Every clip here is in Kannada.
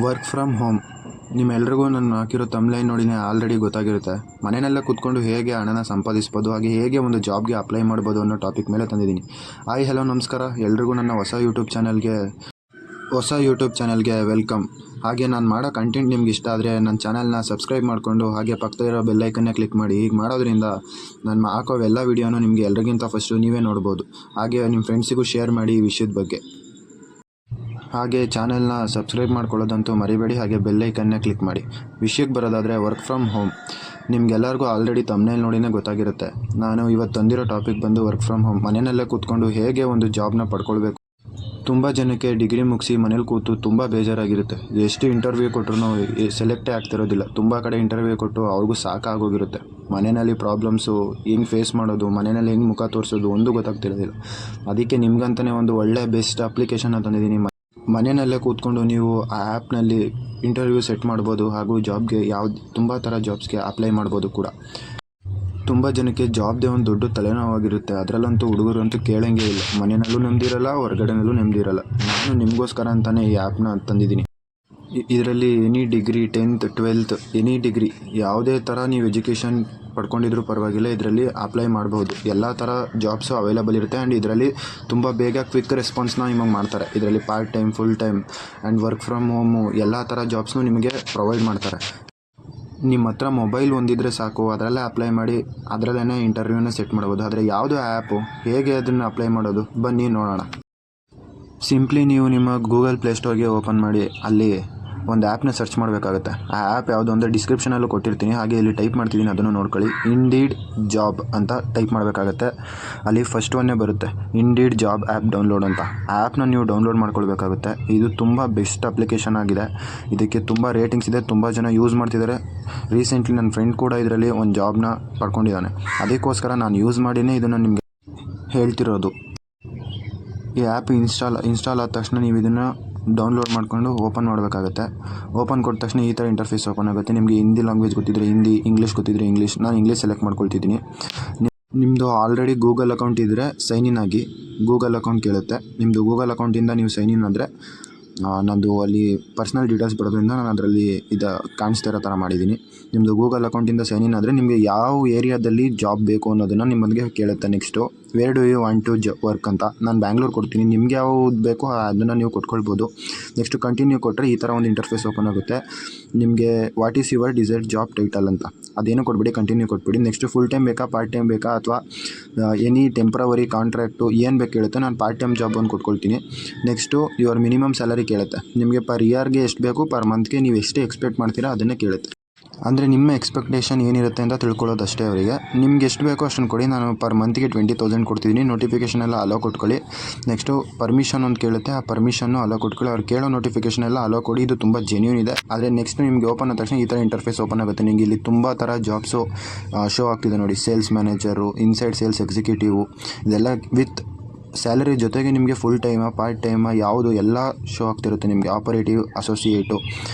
ವರ್ಕ್ ಫ್ರಮ್ ಹೋಮ್ ನಿಮ್ಮೆಲ್ರಿಗೂ ನಾನು ಹಾಕಿರೋ ತಮ್ಲೈನ್ ನೋಡಿನೇ ಆಲ್ರೆಡಿ ಗೊತ್ತಾಗಿರುತ್ತೆ. ಮನೆಯಲ್ಲೇ ಕೂತ್ಕೊಂಡು ಹೇಗೆ ಹಣನ ಸಂಪಾದಿಸ್ಬೋದು, ಹಾಗೆ ಹೇಗೆ ಒಂದು ಜಾಬ್ಗೆ ಅಪ್ಲೈ ಮಾಡ್ಬೋದು ಅನ್ನೋ ಟಾಪಿಕ್ ಮೇಲೆ ತಂದಿದ್ದೀನಿ. ಹಾಯ್ ಹಲೋ ನಮಸ್ಕಾರ ಎಲ್ರಿಗೂ ನನ್ನ ಹೊಸ ಯೂಟ್ಯೂಬ್ ಚಾನಲ್ಗೆ ವೆಲ್ಕಮ್. ಹಾಗೆ ನಾನು ಮಾಡೋ ಕಂಟೆಂಟ್ ನಿಮ್ಗೆ ಇಷ್ಟ ಆದರೆ ನನ್ನ ಚಾನಲ್ನ ಸಬ್ಸ್ಕ್ರೈಬ್ ಮಾಡಿಕೊಂಡು ಹಾಗೆ ಪಕ್ಕದಲ್ಲಿರೋ ಬೆಲ್ಲೈಕನ್ನೇ ಕ್ಲಿಕ್ ಮಾಡಿ. ಹೀಗೆ ಮಾಡೋದ್ರಿಂದ ನಾನು ಹಾಕೋ ಎಲ್ಲ ವೀಡಿಯೋನೂ ನಿಮಗೆ ಎಲ್ಲರಿಗಿಂತ ಫಸ್ಟು ನೀವೇ ನೋಡ್ಬೋದು. ಹಾಗೆ ನಿಮ್ಮ ಫ್ರೆಂಡ್ಸಿಗೂ ಶೇರ್ ಮಾಡಿ ಈ ವಿಷಯದ ಬಗ್ಗೆ. ಹಾಗೆ ಚಾನಲ್ನ ಸಬ್ಸ್ಕ್ರೈಬ್ ಮಾಡ್ಕೊಳ್ಳೋದಂತೂ ಮರಿಬೇಡಿ, ಹಾಗೆ ಬೆಲ್ಲೈಕನ್ನೇ ಕ್ಲಿಕ್ ಮಾಡಿ. ವಿಷಯಕ್ಕೆ ಬರೋದಾದರೆ ವರ್ಕ್ ಫ್ರಮ್ ಹೋಮ್ ನಿಮಗೆಲ್ಲರಿಗೂ ಆಲ್ರೆಡಿ ತಮ್ನೇಲ್ ನೋಡಿನೇ ಗೊತ್ತಾಗಿರುತ್ತೆ. ನಾನು ಇವತ್ತು ತಂದಿರೋ ಟಾಪಿಕ್ ಬಂದು ವರ್ಕ್ ಫ್ರಮ್ ಹೋಮ್. ಮನೆಯಲ್ಲೇ ಕೂತ್ಕೊಂಡು ಹೇಗೆ ಒಂದು ಜಾಬ್ನ ಪಡ್ಕೊಳ್ಬೇಕು. ತುಂಬ ಜನಕ್ಕೆ ಡಿಗ್ರಿ ಮುಗಿಸಿ ಮನೇಲಿ ಕೂತು ತುಂಬ ಬೇಜಾರಾಗಿರುತ್ತೆ. ಎಷ್ಟು ಇಂಟರ್ವ್ಯೂ ಕೊಟ್ಟರು ಸೆಲೆಕ್ಟೇ ಆಗ್ತಿರೋದಿಲ್ಲ. ತುಂಬ ಕಡೆ ಇಂಟರ್ವ್ಯೂ ಕೊಟ್ಟು ಅವ್ರಿಗೂ ಸಾಕಾಗೋಗಿರುತ್ತೆ. ಮನೆಯಲ್ಲಿ ಪ್ರಾಬ್ಲಮ್ಸು ಹೆಂಗೆ ಫೇಸ್ ಮಾಡೋದು, ಮನೆಯಲ್ಲಿ ಹೆಂಗೆ ಮುಖ ತೋರಿಸೋದು ಒಂದು ಗೊತ್ತಾಗ್ತಿರೋದಿಲ್ಲ. ಅದಕ್ಕೆ ನಿಮ್ಗಂತಲೇ ಒಂದು ಒಳ್ಳೆ ಬೆಸ್ಟ್ ಅಪ್ಲಿಕೇಶನ್ನ ತಂದಿದ್ದೀನಿ. ಮನೆಯಲ್ಲೇ ಕೂತ್ಕೊಂಡು ನೀವು ಆ ಆ್ಯಪ್ನಲ್ಲಿ ಇಂಟರ್ವ್ಯೂ ಸೆಟ್ ಮಾಡ್ಬೋದು, ಹಾಗೂ ಜಾಬ್ಗೆ ತುಂಬ ಥರ ಜಾಬ್ಸ್ಗೆ ಅಪ್ಲೈ ಮಾಡ್ಬೋದು ಕೂಡ. ತುಂಬ ಜನಕ್ಕೆ ಜಾಬ್ದೇ ಒಂದು ದೊಡ್ಡ ತಲೆನೋವಾಗಿರುತ್ತೆ. ಅದರಲ್ಲಂತೂ ಹುಡುಗರು ಅಂತೂ ಕೇಳೋಂಗೇ ಇಲ್ಲ. ಮನೆಯಲ್ಲೂ ನೆಮ್ಮದಿರಲ್ಲ, ಹೊರಗಡೆನಲ್ಲೂ ನೆಮ್ಮದಿರಲ್ಲ. ನಾನು ನಿಮಗೋಸ್ಕರ ಅಂತಲೇ ಈ ಆ್ಯಪ್ನ ತಂದಿದ್ದೀನಿ. ಇದರಲ್ಲಿ any degree 10th 12th any degree ಯಾವುದೇ ಥರ ನೀವು ಎಜುಕೇಷನ್ ಪಡ್ಕೊಂಡಿದ್ರೂ ಪರವಾಗಿಲ್ಲ, ಇದರಲ್ಲಿ ಅಪ್ಲೈ ಮಾಡ್ಬೋದು. ಎಲ್ಲ ಥರ ಜಾಬ್ಸು ಅವೈಲೇಬಲ್ ಇರುತ್ತೆ. ಆ್ಯಂಡ್ ಇದರಲ್ಲಿ ತುಂಬ ಬೇಗ ಕ್ವಿಕ್ ರೆಸ್ಪಾನ್ಸ್ನ ನಿಮಗೆ ಮಾಡ್ತಾರೆ. ಇದರಲ್ಲಿ part time, full time and work from home ಎಲ್ಲ ಥರ ಜಾಬ್ಸ್ನೂ ನಿಮಗೆ ಪ್ರೊವೈಡ್ ಮಾಡ್ತಾರೆ. ನಿಮ್ಮ ಹತ್ರ ಮೊಬೈಲ್ ಒಂದಿದ್ರೆ ಸಾಕು, ಅದರಲ್ಲೇ ಅಪ್ಲೈ ಮಾಡಿ ಅದರಲ್ಲೇ ಇಂಟರ್ವ್ಯೂನ ಸೆಟ್ ಮಾಡ್ಬೋದು. ಆದರೆ ಯಾವುದು ಆ್ಯಪು, ಹೇಗೆ ಅದನ್ನು ಅಪ್ಲೈ ಮಾಡೋದು, ಬನ್ನಿ ನೋಡೋಣ. ಸಿಂಪ್ಲಿ ನೀವು ನಿಮ್ಮ ಗೂಗಲ್ ಪ್ಲೇಸ್ಟೋರ್ಗೆ ಓಪನ್ ಮಾಡಿ ಅಲ್ಲಿ ಒಂದು ಆ್ಯಪ್ನ ಸರ್ಚ್ ಮಾಡಬೇಕಾಗುತ್ತೆ. ಆ ಆ್ಯಪ್ ಯಾವುದು ಅಂದರೆ ಡಿಸ್ಕ್ರಿಪ್ಷನಲ್ಲೂ ಕೊಟ್ಟಿರ್ತೀನಿ, ಹಾಗೆ ಇಲ್ಲಿ ಟೈಪ್ ಮಾಡ್ತಿದ್ದೀನಿ, ಅದನ್ನು ನೋಡ್ಕೊಳ್ಳಿ. ಇಂಡೀಡ್ ಜಾಬ್ ಅಂತ ಟೈಪ್ ಮಾಡಬೇಕಾಗತ್ತೆ. ಅಲ್ಲಿ ಫಸ್ಟ್ ಒನ್ನೇ ಬರುತ್ತೆ, ಇಂಡೀಡ್ ಜಾಬ್ ಆ್ಯಪ್ ಡೌನ್ಲೋಡ್ ಅಂತ. ಆ ಆ್ಯಪ್ನ ನೀವು ಡೌನ್ಲೋಡ್ ಮಾಡ್ಕೊಳ್ಬೇಕಾಗುತ್ತೆ. ಇದು ತುಂಬ ಬೆಸ್ಟ್ ಅಪ್ಲಿಕೇಶನ್ ಆಗಿದೆ. ಇದಕ್ಕೆ ತುಂಬ ರೇಟಿಂಗ್ಸ್ ಇದೆ, ತುಂಬ ಜನ ಯೂಸ್ ಮಾಡ್ತಿದ್ದಾರೆ. ರೀಸೆಂಟ್ಲಿ ನನ್ನ ಫ್ರೆಂಡ್ ಕೂಡ ಇದರಲ್ಲಿ ಒಂದು ಜಾಬ್ನ ಪಡ್ಕೊಂಡಿದ್ದಾನೆ. ಅದಕ್ಕೋಸ್ಕರ ನಾನು ಯೂಸ್ ಮಾಡಿನೇ ಇದನ್ನು ನಿಮಗೆ ಹೇಳ್ತಿರೋದು. ಈ ಆ್ಯಪ್ ಇನ್ಸ್ಟಾಲ್ ಆದ ತಕ್ಷಣ ನೀವು ಇದನ್ನು ಡೌನ್ಲೋಡ್ ಮಾಡಿಕೊಂಡು ಓಪನ್ ಮಾಡಬೇಕಾಗತ್ತೆ. ಓಪನ್ ಕೊಟ್ಟ ತಕ್ಷಣ ಈ ಥರ ಇಂಟರ್ಫೇಸ್ ಓಪನ್ ಆಗುತ್ತೆ. ನಿಮಗೆ ಹಿಂದಿ ಲ್ಯಾಂಗ್ವೇಜ್ ಗೊತ್ತಿದ್ದರೆ ಹಿಂದಿ, ಇಂಗ್ಲೀಷ್ ಗೊತ್ತಿದ್ದರೆ ಇಂಗ್ಲೀಷ್. ನಾನು ಇಂಗ್ಲೀಷ್ ಸೆಲೆಕ್ಟ್ ಮಾಡ್ಕೊಳ್ತಿದ್ದೀನಿ. ನಿಮ್ಮದು ಆಲ್ರೆಡಿ ಗೂಗಲ್ ಅಕೌಂಟ್ ಇದ್ದರೆ ಸೈನ್ ಇನ್ ಆಗಿ. ಗೂಗಲ್ ಅಕೌಂಟ್ ಕೇಳುತ್ತೆ. ನಿಮ್ಮದು ಗೂಗಲ್ ಅಕೌಂಟಿಂದ ನೀವು ಸೈನ್ ಇನ್ ಆದರೆ ನಂದು ಅಲ್ಲಿ ಪರ್ಸ್ನಲ್ ಡೀಟೇಲ್ಸ್ ಬರೋದ್ರಿಂದ ನಾನು ಅದರಲ್ಲಿ ಕಾಣಿಸ್ತಾ ಇರೋ ಥರ ಮಾಡಿದ್ದೀನಿ. ನಿಮ್ಮದು ಗೂಗಲ್ ಅಕೌಂಟಿಂದ ಸೈನ್ ಇನ್ ಆದರೆ ನಿಮಗೆ ಯಾವ ಏರಿಯಾದಲ್ಲಿ ಜಾಬ್ ಬೇಕು ಅನ್ನೋದನ್ನು ನಿಮ್ಮೊಂದಿಗೆ ಕೇಳುತ್ತೆ. Next where do you want to work ಅಂತ. ನಾನು ಬ್ಯಾಂಗ್ಳೂರು ಕೊಡ್ತೀನಿ, ನಿಮ್ಗೆ ಯಾವುದು ಬೇಕೋ ಅದನ್ನು ನೀವು ಕೊಟ್ಕೊಳ್ಬೋದು. ನೆಕ್ಸ್ಟು ಕಂಟಿನ್ಯೂ ಕೊಟ್ಟರೆ ಈ ಥರ ಒಂದು ಇಂಟರ್ಫೇಸ್ ಓಪನ್ ಆಗುತ್ತೆ. ನಿಮಗೆ what is your desired job title ಅಂತ ಅದೇನು ಕೊಟ್ಬಿಡಿ, ಕಂಟಿನ್ಯೂ ಕೊಟ್ಬಿಡಿ. ನೆಕ್ಸ್ಟು ಫುಲ್ ಟೈಮ್ ಬೇಕಾ, ಪಾರ್ಟ್ ಟೈಮ್ ಬೇಕಾ, ಅಥವಾ ಎನಿ ಟೆಂಪ್ರವರಿ ಕಾಂಟ್ರಾಕ್ಟು ಏನು ಬೇಕು ಕೇಳುತ್ತೆ. ನಾನು ಪಾರ್ಟ್ ಟೈಮ್ ಜಾಬ್ ಒಂದು ಕೊಟ್ಕೊಳ್ತೀನಿ. ನೆಕ್ಸ್ಟು ಯುವರ್ ಮಿನಿಮಮ್ ಸ್ಯಾಲರಿ ಕೇಳುತ್ತೆ. ನಿಮಗೆ ಪರ್ ಇಯರ್ಗೆ ಎಷ್ಟು ಬೇಕು, ಪರ್ ಮಂತ್ಗೆ ನೀವು ಎಷ್ಟು ಎಕ್ಸ್ಪೆಕ್ಟ್ ಮಾಡ್ತೀರಾ ಅದನ್ನೇ ಕೇಳುತ್ತೆ. ಅಂದರೆ ನಿಮ್ಮ ಎಕ್ಸ್ಪೆಕ್ಟೇಷನ್ ಏನಿರುತ್ತೆ ಅಂತ ತಿಳ್ಕೊಳ್ಳೋದಷ್ಟೇ ಅವರಿಗೆ. ನಿಮ್ಗೆ ಎಷ್ಟು ಬೇಕೋ ಅಷ್ಟನ್ನು ಕೊಡಿ. ನಾನು ಪರ್ ಮಂತ್ಗೆ 20,000 ಕೊಡ್ತಿದ್ದೀನಿ. ನೋಟಿಫಿಕೇಷನ್ ಎಲ್ಲ ಅಲೋ ಕೊಟ್ಕೊಳ್ಳಿ. ನೆಕ್ಸ್ಟು ಪರ್ಮಿಷನ್ ಒಂದು ಕೇಳುತ್ತೆ, ಆ ಪರ್ಮಿಷನ್ನು ಅಲೋ ಕೊಟ್ಕೊಳ್ಳಿ. ಅವ್ರು ಕೇಳೋ ನೋಟಿಫಿಕೇಷನ್ ಎಲ್ಲ ಅಲೋ ಕೊಡಿ. ಇದು ತುಂಬ ಜೆನ್ಯೂನ್ ಇದೆ. ಆದರೆ ನೆಕ್ಸ್ಟ್ ನಿಮಗೆ ಓಪನ್ ಆದ ತಕ್ಷಣ ಈ ಥರ ಇಂಟರ್ಫೇಸ್ ಓಪನ್ ಆಗುತ್ತೆ. ನಿಮಗೆ ಇಲ್ಲಿ ತುಂಬ ಥರ ಜಾಬ್ಸು ಶೋ ಆಗ್ತಿದೆ ನೋಡಿ. ಸೇಲ್ಸ್ ಮ್ಯಾನೇಜರು, ಇನ್ಸೈಡ್ ಸೇಲ್ಸ್ ಎಕ್ಸಿಕ್ಯೂಟಿವು, ಇದೆಲ್ಲ ವಿತ್ ಸ್ಯಾಲರಿ ಜೊತೆಗೆ ನಿಮಗೆ ಫುಲ್ ಟೈಮಾ, ಪಾರ್ಟ್ ಟೈಮಾ, ಯಾವುದು ಎಲ್ಲ ಶೋ ಆಗ್ತಿರುತ್ತೆ ನಿಮಗೆ. ಆಪರೇಟಿವ್, ಅಸೋಸಿಯೇಟು,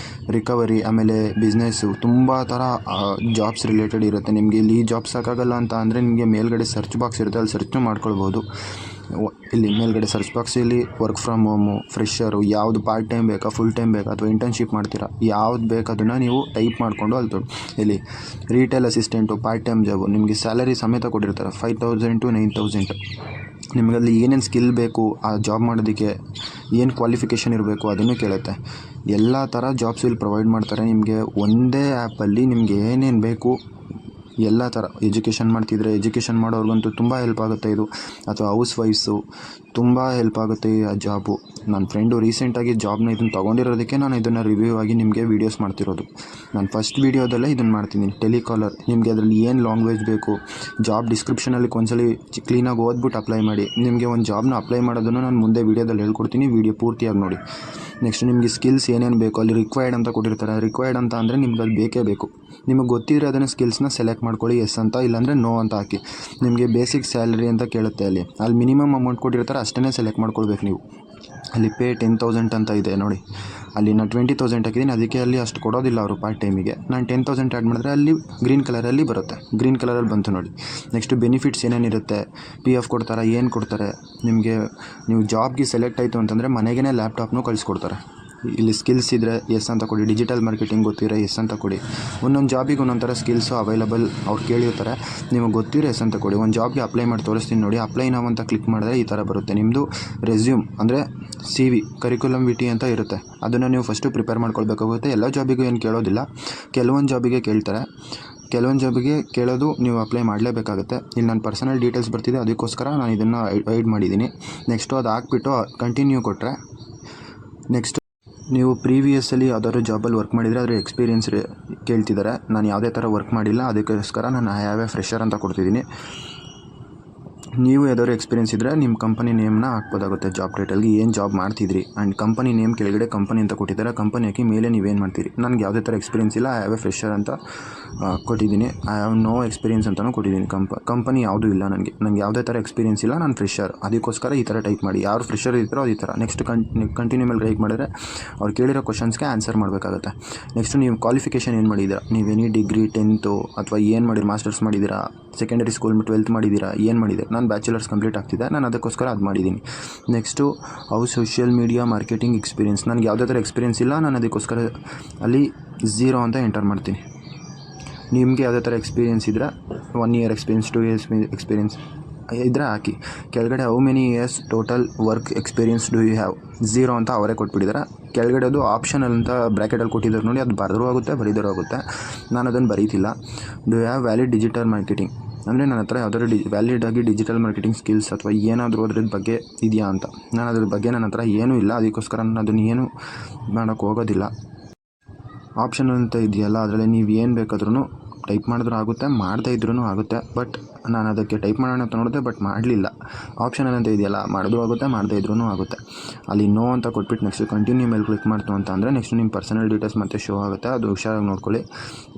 ರಿಕವರಿ, ಆಮೇಲೆ ಬಿಸ್ನೆಸ್ಸು, ತುಂಬ ಥರ ಜಾಬ್ಸ್ ರಿಲೇಟೆಡ್ ಇರುತ್ತೆ. ನಿಮಗೆ ಇಲ್ಲಿ ಈ ಜಾಬ್ ಸಾಕಾಗಲ್ಲ ಅಂತ ಅಂದರೆ ನಿಮಗೆ ಮೇಲ್ಗಡೆ ಸರ್ಚ್ ಬಾಕ್ಸ್ ಇರುತ್ತೆ, ಅಲ್ಲಿ ಸರ್ಚ್ನು ಮಾಡ್ಕೊಳ್ಬೋದು. ಇಲ್ಲಿ ಮೇಲ್ಗಡೆ ಸರ್ಚ್ ಬಾಕ್ಸಲ್ಲಿ ವರ್ಕ್ ಫ್ರಮ್ ಹೋಮು, ಫ್ರೆಷರು, ಯಾವುದು ಪಾರ್ಟ್ ಟೈಮ್ ಬೇಕಾ, ಫುಲ್ ಟೈಮ್ ಬೇಕಾ, ಅಥವಾ ಇಂಟರ್ನ್ಶಿಪ್ ಮಾಡ್ತೀರಾ, ಯಾವ್ದು ಬೇಕು ಅದನ್ನು ನೀವು ಟೈಪ್ ಮಾಡಿಕೊಂಡು ಅಲ್ಲಿ ಇಲ್ಲಿ retail assistant, part time job, ನಿಮಗೆ ಸ್ಯಾಲರಿ ಸಮೇತ ಕೊಟ್ಟಿರ್ತಾರೆ 5,000 to 9,000. ನಿಮಗಲ್ಲಿ ಏನೇನು ಸ್ಕಿಲ್ ಬೇಕು ಆ ಜಾಬ್ ಮಾಡೋದಕ್ಕೆ, ಏನು ಕ್ವಾಲಿಫಿಕೇಷನ್ ಇರಬೇಕು ಅದನ್ನು ಕೇಳುತ್ತೆ. ಎಲ್ಲ ಥರ ಜಾಬ್ಸ್ ಇಲ್ಲಿ ಪ್ರೊವೈಡ್ ಮಾಡ್ತಾರೆ. ನಿಮಗೆ ಒಂದೇ ಆ್ಯಪಲ್ಲಿ ನಿಮಗೆ ಏನೇನು ಬೇಕು ಎಲ್ಲ ಥರ. ಎಜುಕೇಷನ್ ಮಾಡ್ತಿದ್ರೆ ಎಜುಕೇಷನ್ ಮಾಡೋರ್ಗಂತೂ ತುಂಬ ಹೆಲ್ಪ್ ಆಗುತ್ತೆ ಇದು. ಅಥವಾ ಹೌಸ್ ವೈಫ್ಸು ತುಂಬ ಹೆಲ್ಪ್ ಆಗುತ್ತೆ ಈ ಜಾಬು. ನನ್ನ ಫ್ರೆಂಡು ರೀಸೆಂಟಾಗಿ ಜಾಬ್ನ ಇದನ್ನು ತೊಗೊಂಡಿರೋದಕ್ಕೆ ನಾನು ಇದನ್ನು ರಿವ್ಯೂ ಆಗಿ ನಿಮಗೆ ವೀಡಿಯೋಸ್ ಮಾಡ್ತಿರೋದು. ನಾನು ಫಸ್ಟ್ ವೀಡಿಯೋದಲ್ಲೇ ಇದನ್ನು ಮಾಡ್ತೀನಿ. ಟೆಲಿಕಾಲರ್, ನಿಮಗೆ ಅದರಲ್ಲಿ ಏನು ಲ್ಯಾಂಗ್ವೇಜ್ ಬೇಕು, ಜಾಬ್ ಡಿಸ್ಕ್ರಿಪ್ಷನಲ್ಲಿ ಒಂದ್ಸಲಿ ಕ್ಲೀನಾಗಿ ಓದ್ಬಿಟ್ಟು ಅಪ್ಲೈ ಮಾಡಿ. ನಿಮಗೆ ಒಂದು ಜಾಬ್ನ ಅಪ್ಲೈ ಮಾಡೋದನ್ನು ನಾನು ಮುಂದೆ ವೀಡಿಯೋದಲ್ಲಿ ಹೇಳ್ಕೊಡ್ತೀನಿ. ವೀಡಿಯೋ ಪೂರ್ತಿಯಾಗಿ ನೋಡಿ. ನೆಕ್ಸ್ಟ್ ನಿಮಗೆ ಸ್ಕಿಲ್ಸ್ ಏನೇನು ಬೇಕು ಅಲ್ಲಿ ರಿಕ್ವೈರ್ಡ್ ಅಂತ ಕೊಟ್ಟಿರ್ತಾರೆ. ರಿಕ್ವೈರ್ಡ್ ಅಂತ ಅಂದರೆ ನಿಮ್ಗೆ ಅದು ಬೇಕೇ ಬೇಕು. ನಿಮಗೆ ಗೊತ್ತಿದ್ರೆ ಅದನ್ನು ಸ್ಕಿಲ್ಸ್ನ ಸೆಲೆಕ್ಟ್ ಮಾಡ್ಕೊಳ್ಳಿ, ಎಸ್ ಅಂತ, ಇಲ್ಲಾಂದರೆ ನೋ ಅಂತ ಹಾಕಿ. ನಿಮಗೆ ಬೇಸಿಕ್ ಸ್ಯಾಲ್ರಿ ಅಂತ ಕೇಳುತ್ತೆ. ಅಲ್ಲಿ ಮಿನಿಮಮ್ ಅಮೌಂಟ್ ಕೊಟ್ಟಿರ್ತಾರೆ, ಅಷ್ಟನ್ನೇ ಸೆಲೆಕ್ಟ್ ಮಾಡ್ಕೊಳ್ಬೇಕು ನೀವು. ಅಲ್ಲಿ ಪೇ 10,000 ಅಂತ ಇದೆ ನೋಡಿ. ಅಲ್ಲಿ ನಾನು 20,000 ಹಾಕಿದ್ದೀನಿ. ಅದಕ್ಕೆ ಅಲ್ಲಿ ಅಷ್ಟು ಕೊಡೋದಿಲ್ಲ ಅವರು ಪಾರ್ಟ್ ಟೈಮಿಗೆ. ನಾನು 10,000 ಆ್ಯಡ್ ಮಾಡಿದ್ರೆ ಅಲ್ಲಿ ಗ್ರೀನ್ ಕಲರಲ್ಲಿ ಬರುತ್ತೆ. ಗ್ರೀನ್ ಕಲರಲ್ಲಿ ಬಂತು ನೋಡಿ. ನೆಕ್ಸ್ಟ್ ಬೆನಿಫಿಟ್ಸ್ ಏನೇನಿರುತ್ತೆ, PF ಕೊಡ್ತಾರೆ, ಏನು ಕೊಡ್ತಾರೆ ನಿಮಗೆ. ನೀವು ಜಾಬ್ಗೆ ಸೆಲೆಕ್ಟ್ ಆಯಿತು ಅಂತಂದರೆ ಮನೆಗೇ ಲ್ಯಾಪ್ಟಾಪ್ನೂ ಕಳಿಸ್ಕೊಡ್ತಾರೆ. ಇಲ್ಲಿ ಸ್ಕಿಲ್ಸ್ ಇದ್ದರೆ ಎಸ್ ಅಂತ ಕೊಡಿ, ಡಿಜಿಟಲ್ ಮಾರ್ಕೆಟಿಂಗ್ ಗೊತ್ತಿರೋ ಎಸ್ ಅಂತ ಕೊಡಿ. ಒಂದೊಂದು ಜಾಬಿಗೆ ಒಂದೊಂದು ಥರ ಸ್ಕಿಲ್ಸು ಅವೈಲಬಲ್ ಅವ್ರು ಕೇಳಿರ್ತಾರೆ, ನಿಮಗೆ ಗೊತ್ತಿರೋ ಎಸ್ ಅಂತ ಕೊಡಿ. ಒಂದು ಜಾಬ್ಗೆ ಅಪ್ಲೈ ಮಾಡಿ ತೋರಿಸ್ತೀನಿ ನೋಡಿ, ಅಪ್ಲೈ ನಾವು ಅಂತ ಕ್ಲಿಕ್ ಮಾಡಿದ್ರೆ ಈ ಥರ ಬರುತ್ತೆ. ನಿಮ್ಮದು ರೆಸ್ಯೂಮ್ ಅಂದರೆ CV ಕರಿಕ್ಯುಲಮ್ ವಿಟಿ ಅಂತ ಇರುತ್ತೆ, ಅದನ್ನು ನೀವು ಫಸ್ಟು ಪ್ರಿಪೇರ್ ಮಾಡ್ಕೊಳ್ಬೇಕಾಗುತ್ತೆ. ಎಲ್ಲ ಜಾಬಿಗೂ ಏನು ಕೇಳೋದಿಲ್ಲ, ಕೆಲವೊಂದು ಜಾಬಿಗೆ ಕೇಳ್ತಾರೆ, ಕೆಲವೊಂದು ಜಾಬಿಗೆ ಕೇಳೋದು ನೀವು ಅಪ್ಲೈ ಮಾಡಲೇಬೇಕಾಗುತ್ತೆ. ಇಲ್ಲಿ ನನ್ನ ಪರ್ಸನಲ್ ಡೀಟೇಲ್ಸ್ ಬರ್ತಿದೆ, ಅದಕ್ಕೋಸ್ಕರ ನಾನು ಇದನ್ನು ಐಡ್ ಮಾಡಿದ್ದೀನಿ. ನೆಕ್ಸ್ಟು ಅದು ಹಾಕ್ಬಿಟ್ಟು ಕಂಟಿನ್ಯೂ ಕೊಟ್ಟರೆ, ನೆಕ್ಸ್ಟ್ ನೀವು ಪ್ರೀವಿಯಸ್ಸಲ್ಲಿ ಯಾವ್ದಾದ್ರು ಜಾಬಲ್ಲಿ ವರ್ಕ್ ಮಾಡಿದರೆ ಅದರ ಎಕ್ಸ್ಪೀರಿಯನ್ಸ್ ಕೇಳ್ತಿದ್ದಾರೆ. ನಾನು ಯಾವುದೇ ಥರ ವರ್ಕ್ ಮಾಡಿಲ್ಲ, ಅದಕ್ಕೋಸ್ಕರ ನಾನು ಐ ಹ್ಯಾವ್ ಎ ಫ್ರೆಷರ್ ಅಂತ ಕೊಡ್ತಿದ್ದೀನಿ. ನೀವು ಯಾವ್ದಾದ್ರು ಎಕ್ಸ್ಪೀರಿಯನ್ಸ್ ಇದ್ದರೆ ನಿಮ್ಮ ಕಂಪನಿ ನೇಮ್ನ ಹಾಕ್ಬೋದಾಗುತ್ತೆ. ಜಾಬ್ ಟೈಟಲ್ಗೆ ಏನು ಜಾಬ್ ಮಾಡ್ತಿದ್ರಿ ಆ್ಯಂಡ್ ಕಂಪನಿ ನೇಮ್ ಕೆಳಗಡೆ ಕಂಪನಿ ಅಂತ ಕೊಟ್ಟಿದ್ದಾರೆ, ಕಂಪನಿ ಹಾಕಿ ಮೇಲೆ ನೀವೇನು ಮಾಡ್ತೀರಿ. ನನಗೆ ಯಾವುದೇ ಥರ ಎಕ್ಸ್ಪೀರಿಯನ್ಸ್ ಇಲ್ಲ, ಐ ಹ್ಯಾವ್ ಎ ಫ್ರೆಷರ್ ಅಂತ ಕೊಟ್ಟಿದ್ದೀನಿ. ಐ ಹ್ಯಾವ್ ನೋ ಎಕ್ಸ್ಪೀರಿಯನ್ಸ್ ಅಂತಲೂ ಕೊಟ್ಟಿದ್ದೀನಿ. ಕಂಪನಿ ಯಾವುದೂ ಇಲ್ಲ, ನನಗೆ ಯಾವುದೇ ಥರ ಎಕ್ಸ್ಪೀರಿಯನ್ಸ್ ಇಲ್ಲ, ನಾನು ಫ್ರೆಷರ್. ಅದಕ್ಕೋಸ್ಕರ ಈ ಥರ ಟೈಪ್ ಮಾಡಿ, ಯಾರು ಫ್ರೆಷರ್ ಇರ್ತಾರೋ ಅದೇ ಥರ. ನೆಕ್ಸ್ಟ್ ಕಂಟಿನ್ಯೂ ಮೇಲೆ ಟೈಪ್ ಮಾಡಿದ್ರೆ ಅವ್ರು ಕೇಳಿರೋ ಕ್ವಶನ್ಸ್ಗೆ ಆನ್ಸರ್ ಮಾಡಬೇಕಾಗುತ್ತೆ. ನೆಕ್ಸ್ಟ್ ನೀವು ಕ್ವಾಲಿಫಿಕೇಷನ್ ಏನು ಮಾಡಿದ್ದೀರಾ, ನೀವು ಎನಿ ಡಿಗ್ರಿ 10th ಅಥವಾ ಏನು ಮಾಡಿರಿ, ಮಾಸ್ಟರ್ಸ್ ಮಾಡಿದ್ದೀರಾ, ಸೆಕೆಂಡರಿ ಸ್ಕೂಲ್ 12th ಮಾಡಿದ್ದೀರಾ, ಏನು ಮಾಡಿದೆ. ನಾನು ಬ್ಯಾಚುಲರ್ಸ್ ಕಂಪ್ಲೀಟ್ ಆಗ್ತಿದ್ದೆ, ನಾನು ಅದಕ್ಕೋಸ್ಕರ ಅದು ಮಾಡಿದ್ದೀನಿ. Next social media marketing experience, ನನಗೆ ಯಾವುದೇ ಥರ ಎಕ್ಸ್ಪೀರಿಯನ್ಸ್ ಇಲ್ಲ, ನಾನು ಅದಕ್ಕೋಸ್ಕರ ಅಲ್ಲಿ 0 ಅಂತ ಎಂಟರ್ ಮಾಡ್ತೀನಿ. ನಿಮಗೆ ಯಾವುದೇ ಥರ ಎಕ್ಸ್ಪೀರಿಯನ್ಸ್ ಇದ್ದರೆ 1 year ಎಕ್ಸ್ಪೀರಿಯನ್ಸ್, 2 years ಎಕ್ಸ್ಪೀರಿಯನ್ಸ್ ಇದ್ದರೆ ಹಾಕಿ. ಕೆಳಗಡೆ how many years total work experience do you have, 0 ಅಂತ ಅವರೇ ಕೊಟ್ಬಿಟ್ಟಿದ್ದಾರೆ. ಕೆಳಗಡೆ ಅದು ಆಪ್ಷನಲ್ ಅಂತ ಬ್ರ್ಯಾಕೆಟಲ್ಲಿ ಕೊಟ್ಟಿದ್ದಾರೆ ನೋಡಿ, ಅದು ಬರೆದರೂ ಆಗುತ್ತೆ ಬರೀದರೂ ಆಗುತ್ತೆ, ನಾನು ಅದನ್ನು ಬರೀತಿಲ್ಲ. Do you have valid digital marketing ಅಂದರೆ ನನ್ನ ಹತ್ರ ಯಾವುದಾದ್ರು ವ್ಯಾಲಿಡಾಗಿ ಡಿಜಿಟಲ್ ಮಾರ್ಕೆಟಿಂಗ್ ಸ್ಕಿಲ್ಸ್ ಅಥವಾ ಏನಾದರೂ ಅದ್ರ ಬಗ್ಗೆ ಇದೆಯಾ ಅಂತ. ನಾನು ಅದ್ರ ಬಗ್ಗೆ ನನ್ನ ಹತ್ರ ಏನೂ ಇಲ್ಲ, ಅದಕ್ಕೋಸ್ಕರ ನಾನು ಅದನ್ನು ಏನೂ ಮಾಡೋಕ್ಕೆ ಹೋಗೋದಿಲ್ಲ. ಆಪ್ಷನಲ್ ಅಂತ ಇದೆಯಲ್ಲ, ಅದರಲ್ಲಿ ನೀವು ಏನು ಬೇಕಾದ್ರೂ ಟೈಪ್ ಮಾಡಿದ್ರೂ ಆಗುತ್ತೆ, ಮಾಡದೇ ಇದ್ರೂ ಆಗುತ್ತೆ. ಬಟ್ ನಾನು ಅದಕ್ಕೆ ಟೈಪ್ ಮಾಡೋಣ ಅಂತ ನೋಡಿದೆ, ಬಟ್ ಮಾಡಲಿಲ್ಲ. ಆಪ್ಷನಲ್ ಅಂತ ಇದೆಯಲ್ಲ, ಮಾಡಿದ್ರೂ ಆಗುತ್ತೆ, ಮಾಡದೇ ಇದ್ರೂ ಆಗುತ್ತೆ. ಅಲ್ಲಿ ನೋ ಅಂತ ಕೊಟ್ಬಿಟ್ಟು ನೆಕ್ಸ್ಟ್ ಕಂಟಿನ್ಯೂ ಮೇಲೆ ಕ್ಲಿಕ್ ಮಾಡ್ತು ಅಂತ ಅಂದರೆ ನೆಕ್ಸ್ಟ್ ನಿಮ್ಮ ಪರ್ಸನಲ್ ಡೀಟೇಲ್ಸ್ ಮತ್ತೆ ಶೋ ಆಗುತ್ತೆ, ಅದು ಹುಷಾರಾಗಿ ನೋಡ್ಕೊಳ್ಳಿ.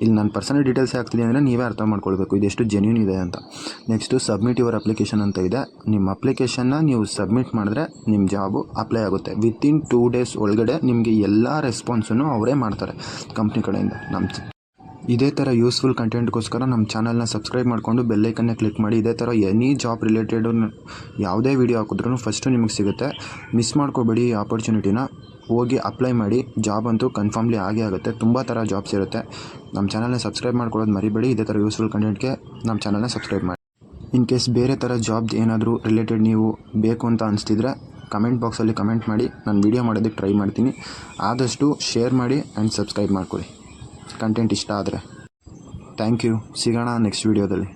ಇಲ್ಲಿ ನಾನು ಪರ್ಸನಲ್ ಡೀಟೇಲ್ಸ್ ಆಗ್ತಿದೆ ಅಂದರೆ ನೀವೇ ಅರ್ಥ ಮಾಡ್ಕೊಳ್ಬೇಕು ಇದೆಷ್ಟು ಜೆನ್ಯೂನ್ ಇದೆ ಅಂತ. ನೆಕ್ಸ್ಟು ಸಬ್ಮಿಟ್ ಯುವರ್ ಅಪ್ಲಿಕೇಶನ್ ಅಂತ ಇದೆ. ನಿಮ್ಮ ಅಪ್ಲಿಕೇಶನ್ನ ನೀವು ಸಬ್ಮಿಟ್ ಮಾಡಿದ್ರೆ ನಿಮ್ಮ ಜಾಬು ಅಪ್ಲೈ ಆಗುತ್ತೆ. ವಿತಿನ್ 2 days ಒಳಗಡೆ ನಿಮಗೆ ಎಲ್ಲ ರೆಸ್ಪಾನ್ಸನ್ನು ಅವರೇ ಮಾಡ್ತಾರೆ ಕಂಪ್ನಿ ಕಡೆಯಿಂದ. ಇದೇ ಥರ ಯೂಸ್ಫುಲ್ ಕಂಟೆಂಟ್ಗೋಸ್ಕರ ನಮ್ಮ ಚಾನಲ್ನ ಸಬ್ಸ್ಕ್ರೈಬ್ ಮಾಡಿಕೊಂಡು ಬೆಲ್ಲೈಕನ್ನೇ ಕ್ಲಿಕ್ ಮಾಡಿ. ಇದೇ ಥರ ಎನಿ ಜಾಬ್ ರಿಲೇಟೆಡ್ ಯಾವುದೇ ವೀಡಿಯೋ ಹಾಕಿದ್ರೂ ಫಸ್ಟು ನಿಮಗೆ ಸಿಗುತ್ತೆ. ಮಿಸ್ ಮಾಡ್ಕೋಬೇಡಿ ಈ ಆಪರ್ಚುನಿಟಿನ, ಹೋಗಿ ಅಪ್ಲೈ ಮಾಡಿ. ಜಾಬ್ ಅಂತೂ ಕನ್ಫರ್ಮ್ಲಿ ಆಗೇ ಆಗುತ್ತೆ. ತುಂಬ ಥರ ಜಾಬ್ಸ್ ಇರುತ್ತೆ. ನಮ್ಮ ಚಾನಲ್ನ ಸಬ್ಸ್ಕ್ರೈಬ್ ಮಾಡ್ಕೊಳ್ಳೋದು ಮರಿಬೇಡಿ. ಇದೇ ಥರ ಯೂಸ್ಫುಲ್ ಕಂಟೆಂಟ್ಗೆ ನಮ್ಮ ಚಾನಲ್ನ ಸಬ್ಸ್ಕ್ರೈಬ್ ಮಾಡಿ. ಇನ್ ಕೇಸ್ ಬೇರೆ ಥರ ಜಾಬ್ ಏನಾದರೂ ರಿಲೇಟೆಡ್ ನೀವು ಬೇಕು ಅಂತ ಅನಿಸ್ತಿದ್ರೆ ಕಮೆಂಟ್ ಬಾಕ್ಸಲ್ಲಿ ಕಮೆಂಟ್ ಮಾಡಿ, ನಾನು ವೀಡಿಯೋ ಮಾಡೋದಕ್ಕೆ ಟ್ರೈ ಮಾಡ್ತೀನಿ. ಆದಷ್ಟು ಶೇರ್ ಮಾಡಿ ಆ್ಯಂಡ್ ಸಬ್ಸ್ಕ್ರೈಬ್ ಮಾಡ್ಕೊಳ್ಳಿ ಕಂಟೆಂಟ್ ಇಷ್ಟ ಆದರೆ. Thank you. ಸಿಗೋಣ ನೆಕ್ಸ್ಟ್ ವೀಡಿಯೋದಲ್ಲಿ.